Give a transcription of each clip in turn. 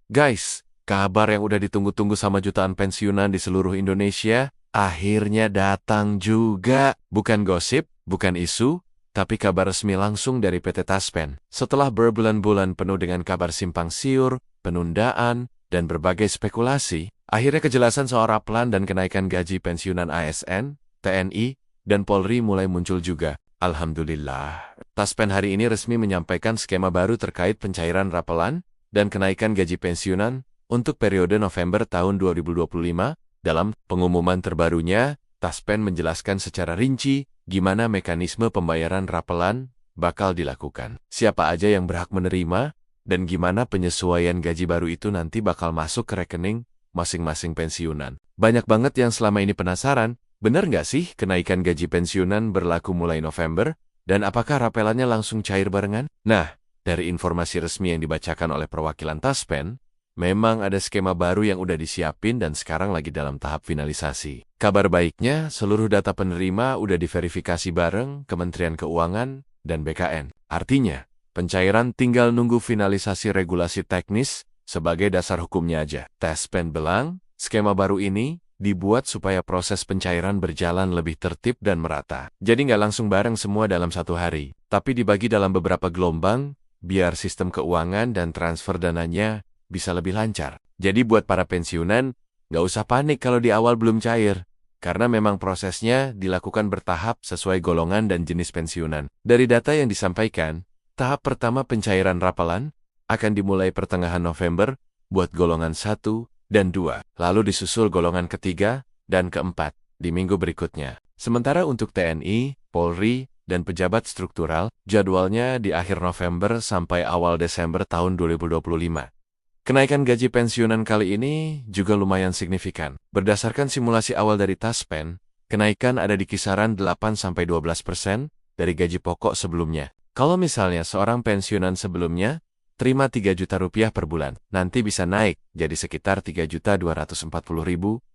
Guys, kabar yang udah ditunggu-tunggu sama jutaan pensiunan di seluruh Indonesia, akhirnya datang juga. Bukan gosip, bukan isu, tapi kabar resmi langsung dari PT Taspen. Setelah berbulan-bulan penuh dengan kabar simpang siur, penundaan, dan berbagai spekulasi, akhirnya kejelasan soal rapelan dan kenaikan gaji pensiunan ASN, TNI, dan Polri mulai muncul juga. Alhamdulillah, Taspen hari ini resmi menyampaikan skema baru terkait pencairan rapelan dan kenaikan gaji pensiunan untuk periode November tahun 2025. Dalam pengumuman terbarunya, Taspen menjelaskan secara rinci gimana mekanisme pembayaran rapelan bakal dilakukan, siapa aja yang berhak menerima, dan gimana penyesuaian gaji baru itu nanti bakal masuk ke rekening masing-masing pensiunan. Banyak banget yang selama ini penasaran, bener nggak sih kenaikan gaji pensiunan berlaku mulai November, dan apakah rapelannya langsung cair barengan? Nah, dari informasi resmi yang dibacakan oleh perwakilan Taspen, memang ada skema baru yang udah disiapin dan sekarang lagi dalam tahap finalisasi. Kabar baiknya, seluruh data penerima udah diverifikasi bareng Kementerian Keuangan dan BKN. Artinya, pencairan tinggal nunggu finalisasi regulasi teknis sebagai dasar hukumnya aja. Taspen bilang, skema baru ini dibuat supaya proses pencairan berjalan lebih tertib dan merata. Jadi nggak langsung bareng semua dalam satu hari, tapi dibagi dalam beberapa gelombang, biar sistem keuangan dan transfer dananya bisa lebih lancar. Jadi buat para pensiunan, nggak usah panik kalau di awal belum cair, karena memang prosesnya dilakukan bertahap sesuai golongan dan jenis pensiunan. Dari data yang disampaikan, tahap pertama pencairan rapelan akan dimulai pertengahan November buat golongan 1 dan 2, lalu disusul golongan ketiga dan keempat di minggu berikutnya. Sementara untuk TNI, Polri, dan pejabat struktural, jadwalnya di akhir November sampai awal Desember tahun 2025. Kenaikan gaji pensiunan kali ini juga lumayan signifikan. Berdasarkan simulasi awal dari Taspen, kenaikan ada di kisaran 8-12% dari gaji pokok sebelumnya. Kalau misalnya seorang pensiunan sebelumnya terima 3 juta rupiah per bulan, nanti bisa naik jadi sekitar 3.240.000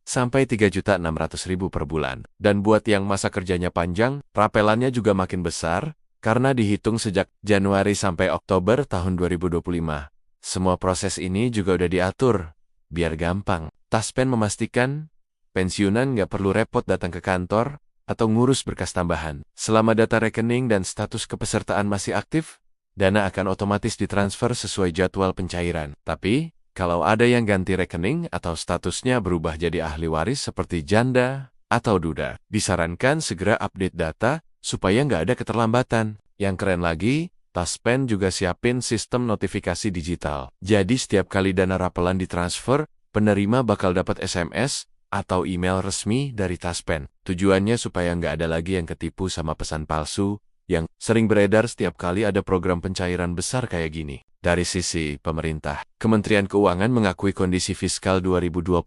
sampai 3.600.000 per bulan. Dan buat yang masa kerjanya panjang, rapelannya juga makin besar karena dihitung sejak Januari sampai Oktober tahun 2025. Semua proses ini juga udah diatur, biar gampang. Taspen memastikan pensiunan nggak perlu repot datang ke kantor atau ngurus berkas tambahan. Selama data rekening dan status kepesertaan masih aktif, dana akan otomatis ditransfer sesuai jadwal pencairan. Tapi, kalau ada yang ganti rekening atau statusnya berubah jadi ahli waris seperti janda atau duda, disarankan segera update data supaya nggak ada keterlambatan. Yang keren lagi, Taspen juga siapin sistem notifikasi digital. Jadi setiap kali dana rapelan ditransfer, penerima bakal dapat SMS atau email resmi dari Taspen. Tujuannya supaya nggak ada lagi yang ketipu sama pesan palsu yang sering beredar setiap kali ada program pencairan besar kayak gini. Dari sisi pemerintah, Kementerian Keuangan mengakui kondisi fiskal 2025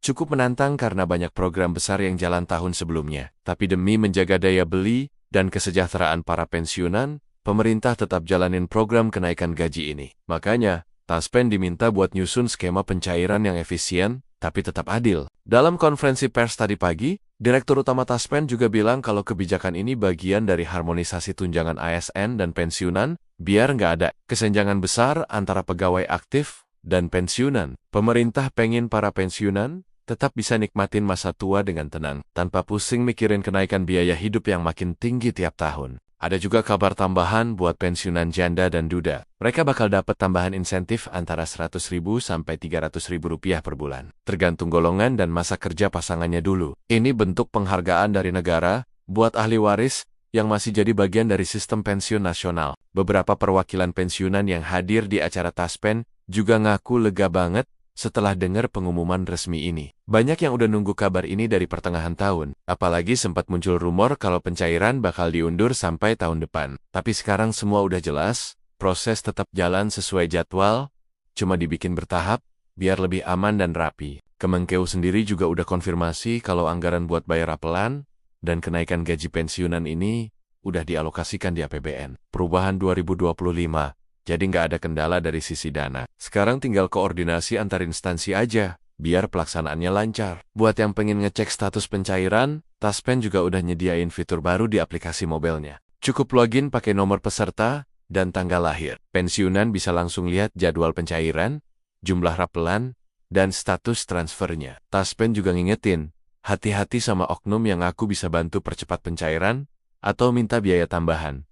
cukup menantang karena banyak program besar yang jalan tahun sebelumnya. Tapi demi menjaga daya beli dan kesejahteraan para pensiunan, pemerintah tetap jalanin program kenaikan gaji ini. Makanya, Taspen diminta buat nyusun skema pencairan yang efisien, tapi tetap adil. Dalam konferensi pers tadi pagi, Direktur Utama Taspen juga bilang kalau kebijakan ini bagian dari harmonisasi tunjangan ASN dan pensiunan, biar nggak ada kesenjangan besar antara pegawai aktif dan pensiunan. Pemerintah pengen para pensiunan tetap bisa nikmatin masa tua dengan tenang, tanpa pusing mikirin kenaikan biaya hidup yang makin tinggi tiap tahun. Ada juga kabar tambahan buat pensiunan janda dan duda. Mereka bakal dapat tambahan insentif antara 100.000 sampai 300.000 rupiah per bulan. Tergantung golongan dan masa kerja pasangannya dulu. Ini bentuk penghargaan dari negara buat ahli waris yang masih jadi bagian dari sistem pensiun nasional. Beberapa perwakilan pensiunan yang hadir di acara Taspen juga ngaku lega banget setelah dengar pengumuman resmi ini. Banyak yang udah nunggu kabar ini dari pertengahan tahun. Apalagi sempat muncul rumor kalau pencairan bakal diundur sampai tahun depan. Tapi sekarang semua udah jelas, proses tetap jalan sesuai jadwal, cuma dibikin bertahap, biar lebih aman dan rapi. Kemenkeu sendiri juga udah konfirmasi kalau anggaran buat bayar rapelan dan kenaikan gaji pensiunan ini udah dialokasikan di APBN. Perubahan 2025. Jadi nggak ada kendala dari sisi dana. Sekarang tinggal koordinasi antar instansi aja, biar pelaksanaannya lancar. Buat yang pengen ngecek status pencairan, Taspen juga udah nyediain fitur baru di aplikasi mobilnya. Cukup login pakai nomor peserta dan tanggal lahir. Pensiunan bisa langsung lihat jadwal pencairan, jumlah rapelan, dan status transfernya. Taspen juga ngingetin, hati-hati sama oknum yang ngaku bisa bantu percepat pencairan atau minta biaya tambahan.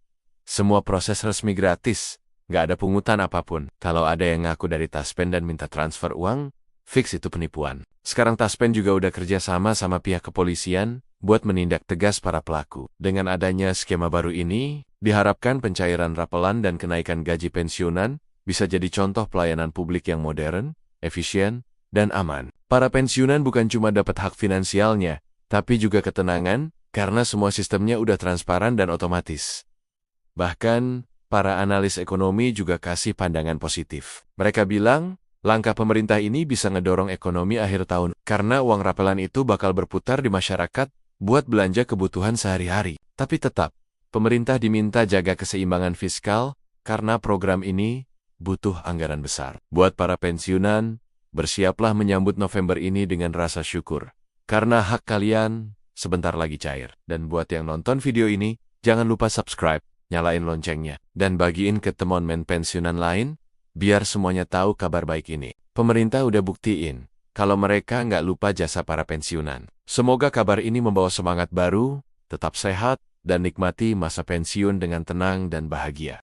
Semua proses resmi gratis, nggak ada pungutan apapun. Kalau ada yang ngaku dari Taspen dan minta transfer uang, fix itu penipuan. Sekarang Taspen juga udah kerja sama pihak kepolisian buat menindak tegas para pelaku. Dengan adanya skema baru ini, diharapkan pencairan rapelan dan kenaikan gaji pensiunan bisa jadi contoh pelayanan publik yang modern, efisien, dan aman. Para pensiunan bukan cuma dapat hak finansialnya, tapi juga ketenangan karena semua sistemnya udah transparan dan otomatis. Bahkan, para analis ekonomi juga kasih pandangan positif. Mereka bilang, langkah pemerintah ini bisa ngedorong ekonomi akhir tahun karena uang rapelan itu bakal berputar di masyarakat buat belanja kebutuhan sehari-hari. Tapi tetap, pemerintah diminta jaga keseimbangan fiskal karena program ini butuh anggaran besar. Buat para pensiunan, bersiaplah menyambut November ini dengan rasa syukur. Karena hak kalian sebentar lagi cair. Dan buat yang nonton video ini, jangan lupa subscribe, nyalain loncengnya, dan bagiin ke teman-teman pensiunan lain, biar semuanya tahu kabar baik ini. Pemerintah udah buktiin, kalau mereka nggak lupa jasa para pensiunan. Semoga kabar ini membawa semangat baru, tetap sehat, dan nikmati masa pensiun dengan tenang dan bahagia.